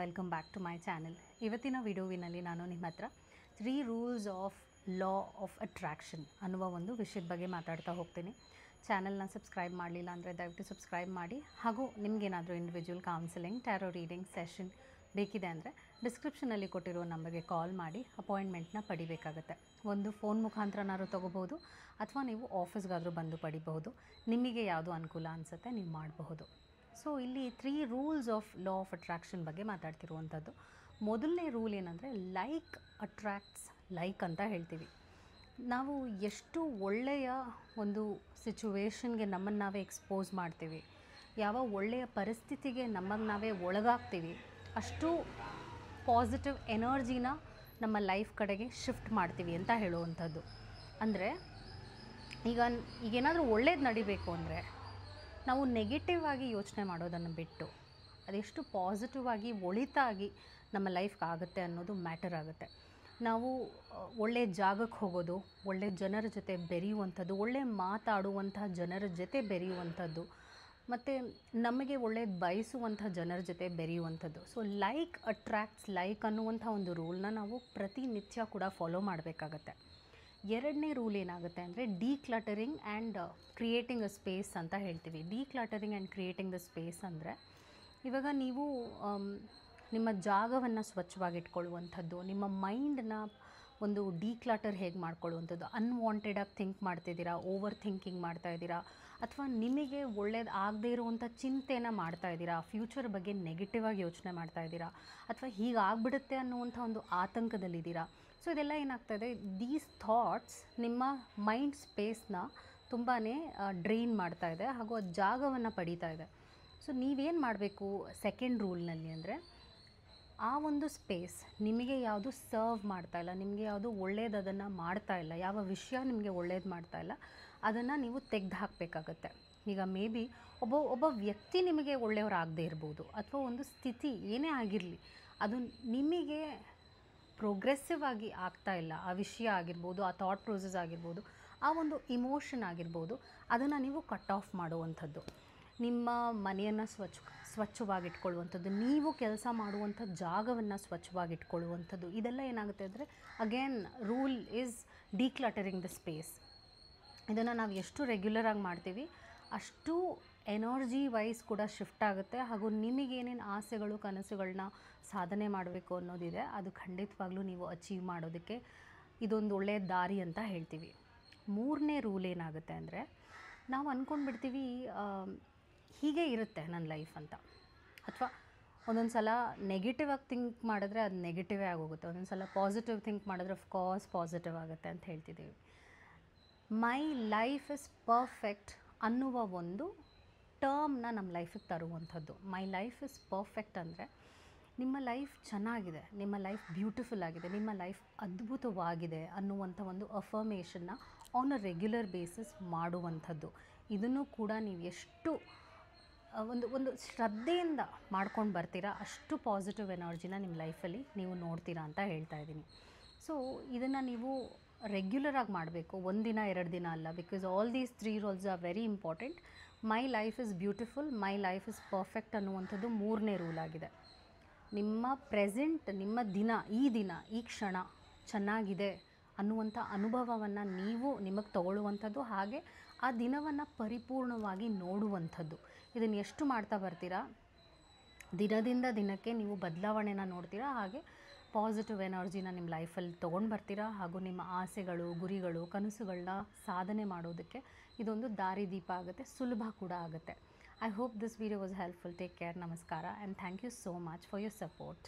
Welcome back to my channel. ಇವತ್ತಿನ ವಿಡಿಯೋವಿನಲ್ಲಿ ನಾನು ನಿಮ್ಮ ಹತ್ರ 3 rules of law of attraction ಅನ್ನುವ ಒಂದು ವಿಷಯದ ಬಗ್ಗೆ ಮಾತಾಡ್ತಾ ಹೋಗ್ತೀನಿ. ಚಾನಲ್ನ ಸಬ್ಸ್ಕ್ರೈಬ್ ಮಾಡಲಿಲ್ಲ ಅಂದರೆ ದಯವಿಟ್ಟು ಸಬ್ಸ್ಕ್ರೈಬ್ ಮಾಡಿ. ಹಾಗೂ ನಿಮಗೇನಾದರೂ individual counselling, tarot reading session ಬೇಕಿದೆ ಅಂದರೆ ಡಿಸ್ಕ್ರಿಪ್ಷನಲ್ಲಿ ಕೊಟ್ಟಿರೋ ನಂಬರ್ಗೆ ಕಾಲ್ ಮಾಡಿ ಅಪಾಯಿಂಟ್ಮೆಂಟ್ನ ಪಡಿಬೇಕಾಗತ್ತೆ. ಒಂದು ಫೋನ್ ಮುಖಾಂತರನಾದ್ರು ತೊಗೋಬೋದು ಅಥವಾ ನೀವು ಆಫೀಸ್ಗಾದರೂ ಬಂದು ಪಡಿಬಹುದು. ನಿಮಗೆ ಯಾವುದು ಅನುಕೂಲ ಅನಿಸುತ್ತೆ ನೀವು ಮಾಡಬಹುದು. ಸೊ ಇಲ್ಲಿ 3 rules of law of attraction ಬಗ್ಗೆ ಮಾತಾಡ್ತಿರುವಂಥದ್ದು. ಮೊದಲನೇ ರೂಲ್ ಏನಂದರೆ ಲೈಕ್ ಅಟ್ರಾಕ್ಟ್ಸ್ ಲೈಕ್ ಅಂತ ಹೇಳ್ತೀವಿ. ನಾವು ಎಷ್ಟು ಒಳ್ಳೆಯ ಒಂದು ಸಿಚುವೇಶನ್ಗೆ ನಮ್ಮನ್ನು ನಾವೇ ಎಕ್ಸ್ಪೋಸ್ ಮಾಡ್ತೀವಿ, ಯಾವ ಒಳ್ಳೆಯ ಪರಿಸ್ಥಿತಿಗೆ ನಮಗೆ ನಾವೇ ಒಳಗಾಗ್ತೀವಿ, ಅಷ್ಟು ಪಾಸಿಟಿವ್ ಎನರ್ಜಿನ ನಮ್ಮ ಲೈಫ್ ಕಡೆಗೆ ಶಿಫ್ಟ್ ಮಾಡ್ತೀವಿ ಅಂತ ಹೇಳುವಂಥದ್ದು. ಅಂದರೆ ಈಗೇನಾದರೂ ಒಳ್ಳೇದು ನಡಿಬೇಕು ಅಂದರೆ ನಾವು ನೆಗೆಟಿವ್ ಆಗಿ ಯೋಚನೆ ಮಾಡೋದನ್ನು ಬಿಟ್ಟು ಅದೆಷ್ಟು ಪಾಸಿಟಿವ್ ಆಗಿ ಒಳಿತಾಗಿ ನಮ್ಮ ಲೈಫ್ಗೆ ಆಗುತ್ತೆ ಅನ್ನೋದು ಮ್ಯಾಟರ್ ಆಗುತ್ತೆ. ನಾವು ಒಳ್ಳೆಯ ಜಾಗಕ್ಕೆ ಹೋಗೋದು, ಒಳ್ಳೆಯ ಜನರ ಜೊತೆ ಬೆರೆಯುವಂಥದ್ದು, ಒಳ್ಳೆಯ ಮಾತಾಡುವಂಥ ಜನರ ಜೊತೆ ಬೆರೆಯುವಂಥದ್ದು, ಮತ್ತು ನಮಗೆ ಒಳ್ಳೇದು ಬಯಸುವಂಥ ಜನರ ಜೊತೆ ಬೆರೆಯುವಂಥದ್ದು. ಸೊ ಲೈಕ್ ಅಟ್ರಾಕ್ಟ್ಸ್ ಲೈಕ್ ಅನ್ನುವಂಥ ಒಂದು ರೂಲ್ನ ನಾವು ಪ್ರತಿನಿತ್ಯ ಕೂಡ ಫಾಲೋ ಮಾಡಬೇಕಾಗತ್ತೆ. ಎರಡನೇ ರೂಲ್ ಏನಾಗುತ್ತೆ ಅಂದರೆ ಡಿಕ್ಲಟರಿಂಗ್ ಆ್ಯಂಡ್ ಕ್ರಿಯೇಟಿಂಗ್ ಅ ಸ್ಪೇಸ್ ಅಂತ ಹೇಳ್ತೀವಿ. ಡಿಕ್ಲಟರಿಂಗ್ ಆ್ಯಂಡ್ ಕ್ರಿಯೇಟಿಂಗ್ ದ ಸ್ಪೇಸ್ ಅಂದರೆ ಇವಾಗ ನೀವು ನಿಮ್ಮ ಜಾಗವನ್ನು ಸ್ವಚ್ಛವಾಗಿಟ್ಕೊಳ್ಳುವಂಥದ್ದು, ನಿಮ್ಮ ಮೈಂಡನ್ನ ಒಂದು ಡಿಕ್ಲಟರ್ ಹೇಗೆ ಮಾಡ್ಕೊಳ್ಳುವಂಥದ್ದು, ಅನ್ವಾಂಟೆಡಾಗಿ ಥಿಂಕ್ ಮಾಡ್ತಿದ್ದೀರಾ, ಓವರ್ ಥಿಂಕಿಂಗ್ ಮಾಡ್ತಾಯಿದ್ದೀರಾ, ಅಥವಾ ನಿಮಗೆ ಒಳ್ಳೇದು ಆಗದೇ ಇರುವಂಥ ಚಿಂತೆನ ಮಾಡ್ತಾಯಿದ್ದೀರಾ, ಫ್ಯೂಚರ್ ಬಗ್ಗೆ ನೆಗೆಟಿವ್ ಆಗಿ ಯೋಚನೆ ಮಾಡ್ತಾಯಿದ್ದೀರಾ, ಅಥವಾ ಹೀಗಾಗ್ಬಿಡುತ್ತೆ ಅನ್ನುವಂಥ ಒಂದು ಆತಂಕದಲ್ಲಿದ್ದೀರಾ. ಸೊ ಇದೆಲ್ಲ ಏನಾಗ್ತಾಯಿದೆ, ದೀಸ್ ಥಾಟ್ಸ್ ನಿಮ್ಮ ಮೈಂಡ್ ಸ್ಪೇಸ್ನ ತುಂಬಾ ಡ್ರೈನ್ ಮಾಡ್ತಾಯಿದೆ ಹಾಗೂ ಆ ಜಾಗವನ್ನು ಪಡೀತಾ ಇದೆ. ಸೊ ನೀವೇನು ಮಾಡಬೇಕು ಸೆಕೆಂಡ್ ರೂಲ್ನಲ್ಲಿ ಅಂದರೆ ಆ ಒಂದು ಸ್ಪೇಸ್ ನಿಮಗೆ ಯಾವುದು ಸರ್ವ್ ಮಾಡ್ತಾಯಿಲ್ಲ, ನಿಮಗೆ ಯಾವುದು ಒಳ್ಳೇದು ಅದನ್ನು ಮಾಡ್ತಾಯಿಲ್ಲ, ಯಾವ ವಿಷಯ ನಿಮಗೆ ಒಳ್ಳೇದು ಮಾಡ್ತಾಯಿಲ್ಲ ಅದನ್ನು ನೀವು ತೆಗೆದು ಹಾಕಬೇಕಾಗತ್ತೆ. ಈಗ ಮೇ ಬಿ ಒಬ್ಬ ವ್ಯಕ್ತಿ ನಿಮಗೆ ಒಳ್ಳೆಯವರಾಗದೇ ಇರ್ಬೋದು, ಅಥವಾ ಒಂದು ಸ್ಥಿತಿ ಏನೇ ಆಗಿರಲಿ ಅದು ನಿಮಗೆ ಪ್ರೋಗ್ರೆಸಿವ್ ಆಗಿ ಆಗ್ತಾಯಿಲ್ಲ, ಆ ವಿಷಯ ಆಗಿರ್ಬೋದು, ಆ ಥಾಟ್ ಪ್ರೊಸೆಸ್ ಆಗಿರ್ಬೋದು, ಆ ಒಂದು ಇಮೋಷನ್ ಆಗಿರ್ಬೋದು, ಅದನ್ನು ನೀವು ಕಟ್ ಆಫ್ ಮಾಡುವಂಥದ್ದು. ನಿಮ್ಮ ಮನೆಯನ್ನು ಸ್ವಚ್ಛವಾಗಿಟ್ಕೊಳ್ಳುವಂಥದ್ದು, ನೀವು ಕೆಲಸ ಮಾಡುವಂಥ ಜಾಗವನ್ನು ಸ್ವಚ್ಛವಾಗಿಟ್ಕೊಳ್ಳುವಂಥದ್ದು, ಇದೆಲ್ಲ ಏನಾಗುತ್ತೆ ಅಂದರೆ again rule is decluttering the space. ಇದನ್ನು ನಾವು ಎಷ್ಟು ರೆಗ್ಯುಲರಾಗಿ ಮಾಡ್ತೀವಿ ಅಷ್ಟು ಎನರ್ಜಿ ವೈಸ್ ಕೂಡ ಶಿಫ್ಟ್ ಆಗುತ್ತೆ. ಹಾಗೂ ನಿಮಗೇನೇನು ಆಸೆಗಳು ಕನಸುಗಳನ್ನ ಸಾಧನೆ ಮಾಡಬೇಕು ಅನ್ನೋದಿದೆ ಅದು ಖಂಡಿತವಾಗ್ಲೂ ನೀವು ಅಚೀವ್ ಮಾಡೋದಕ್ಕೆ ಇದೊಂದು ಒಳ್ಳೆಯ ದಾರಿ ಅಂತ ಹೇಳ್ತೀವಿ. ಮೂರನೇ ರೂಲ್ ಏನಾಗುತ್ತೆ ಅಂದರೆ ನಾವು ಅಂದ್ಕೊಂಡ್ಬಿಡ್ತೀವಿ ಹೀಗೆ ಇರುತ್ತೆ ನನ್ನ ಲೈಫ್ ಅಂತ, ಅಥವಾ ಒಂದೊಂದು ಸಲ ನೆಗೆಟಿವ್ ಆಗಿ ಥಿಂಕ್ ಮಾಡಿದ್ರೆ ಅದು ನೆಗೆಟಿವೇ ಆಗೋಗುತ್ತೆ, ಒಂದೊಂದು ಸಲ ಪಾಸಿಟಿವ್ ಥಿಂಕ್ ಮಾಡಿದ್ರೆ ಆಫ್ಕೋರ್ಸ್ ಪಾಸಿಟಿವ್ ಆಗುತ್ತೆ ಅಂತ ಹೇಳ್ತಿದ್ದೀವಿ. ಮೈ ಲೈಫ್ ಇಸ್ ಪರ್ಫೆಕ್ಟ್ ಅನ್ನುವ ಒಂದು ಟರ್ಮ್ನ ನಮ್ಮ ಲೈಫಿಗೆ ತರುವಂಥದ್ದು. ಮೈ ಲೈಫ್ ಇಸ್ ಪರ್ಫೆಕ್ಟ್ ಅಂದರೆ ನಿಮ್ಮ ಲೈಫ್ ಚೆನ್ನಾಗಿದೆ, ನಿಮ್ಮ ಲೈಫ್ ಬ್ಯೂಟಿಫುಲ್ ಆಗಿದೆ, ನಿಮ್ಮ ಲೈಫ್ ಅದ್ಭುತವಾಗಿದೆ ಅನ್ನುವಂಥ ಒಂದು ಅಫರ್ಮೇಷನ್ನ ಆನ್ ಅ ರೆಗ್ಯುಲರ್ ಬೇಸಿಸ್ ಮಾಡುವಂಥದ್ದು. ಇದನ್ನು ಕೂಡ ನೀವು ಎಷ್ಟು ಒಂದು ಶ್ರದ್ಧೆಯಿಂದ ಮಾಡ್ಕೊಂಡು ಬರ್ತೀರಾ ಅಷ್ಟು ಪಾಸಿಟಿವ್ ಎನರ್ಜಿನ ನಿಮ್ಮ ಲೈಫಲ್ಲಿ ನೀವು ನೋಡ್ತೀರಾ ಅಂತ ಹೇಳ್ತಾ ಇದ್ದೀನಿ. ಸೊ ಇದನ್ನು ನೀವು ರೆಗ್ಯುಲರಾಗಿ ಮಾಡಬೇಕು, ಒಂದಿನ 2 ದಿನ ಅಲ್ಲ. Because all these 3 rules are very important. My life is beautiful, my life is perfect ಅನ್ನುವಂಥದ್ದು ಮೂರನೇ ರೂಲ್ ಆಗಿದೆ. ನಿಮ್ಮ ಪ್ರೆಸೆಂಟ್, ನಿಮ್ಮ ದಿನ ಈ ಕ್ಷಣ ಚೆನ್ನಾಗಿದೆ ಅನ್ನುವಂಥ ಅನುಭವವನ್ನು ನೀವು ನಿಮಗೆ ತಗೊಳ್ಳುವಂಥದ್ದು, ಹಾಗೆ ಆ ದಿನವನ್ನು ಪರಿಪೂರ್ಣವಾಗಿ ನೋಡುವಂಥದ್ದು. ಇದನ್ನು ಎಷ್ಟು ಮಾಡ್ತಾ ಬರ್ತೀರಾ, ದಿನದಿಂದ ದಿನಕ್ಕೆ ನೀವು ಬದಲಾವಣೆನ ನೋಡ್ತೀರಾ, ಹಾಗೆ ಪಾಸಿಟಿವ್ ಎನರ್ಜಿನ ನಿಮ್ಮ ಲೈಫಲ್ಲಿ ತೊಗೊಂಡು ಬರ್ತೀರಾ. ಹಾಗೂ ನಿಮ್ಮ ಆಸೆಗಳು, ಗುರಿಗಳು, ಕನಸುಗಳನ್ನ ಸಾಧನೆ ಮಾಡೋದಕ್ಕೆ ಇದೊಂದು ದಾರಿದೀಪ ಆಗುತ್ತೆ, ಸುಲಭ ಕೂಡ ಆಗುತ್ತೆ. I hope this video was helpful. Take care, ನಮಸ್ಕಾರ, and thank you so much for your support.